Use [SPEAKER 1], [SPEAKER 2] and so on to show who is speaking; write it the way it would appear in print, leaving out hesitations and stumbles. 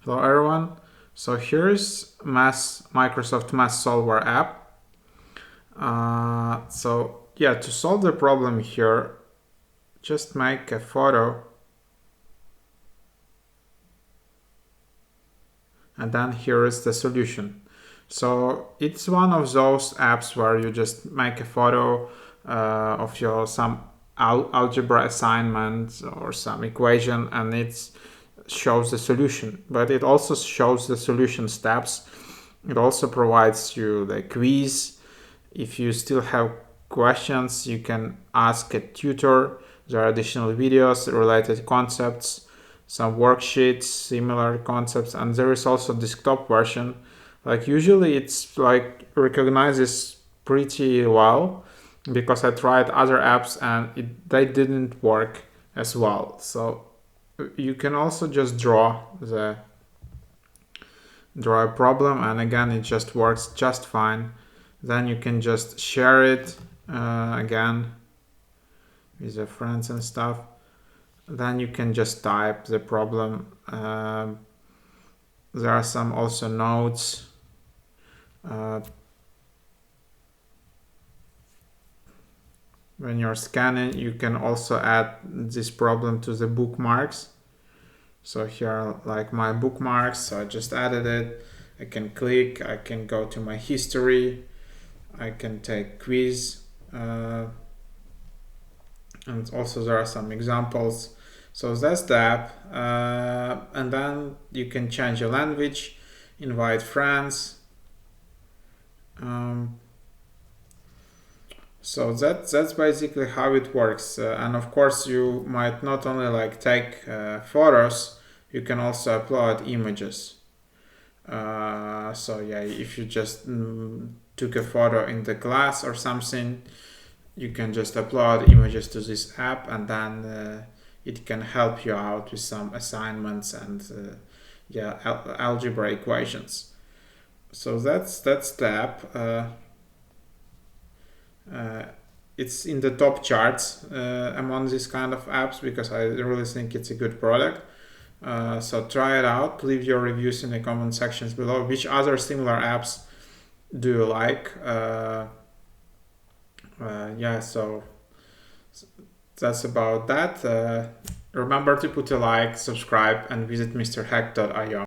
[SPEAKER 1] Hello everyone. So here's Microsoft Math Solver app. To solve the problem here, just make a photo and then here is the solution. So it's one of those apps where you just make a photo of your some algebra assignment or some equation, and it shows the solution. But it also shows the solution steps. It also provides you the quiz. If you still have questions, you can ask a tutor. There are additional videos, related concepts, some worksheets, similar concepts, and there is also desktop version. Like usually it's like recognizes pretty well because I tried other apps and they didn't work as well. So you can also just draw a problem, and again it just works just fine. Then you can just share it again with your friends and stuff. Then you can just type the problem. There are some also notes. When you're scanning, you can also add this problem to the bookmarks. So here are like my bookmarks, so I just added it. I can click, I can go to my history, I can take quiz, and also there are some examples. So that's the app, and then you can change your language, invite friends. So that's basically how it works. And of course, you might not only like take photos, you can also upload images. So yeah, if you just took a photo in the class or something, you can just upload images to this app, and then it can help you out with some assignments and algebra equations. So that's the app. It's in the top charts among these kind of apps because I really think it's a good product. So try it out. Leave your reviews in the comment sections below. Which other similar apps do you like? So that's about that. Remember to put a like, subscribe, and visit mrhack.io.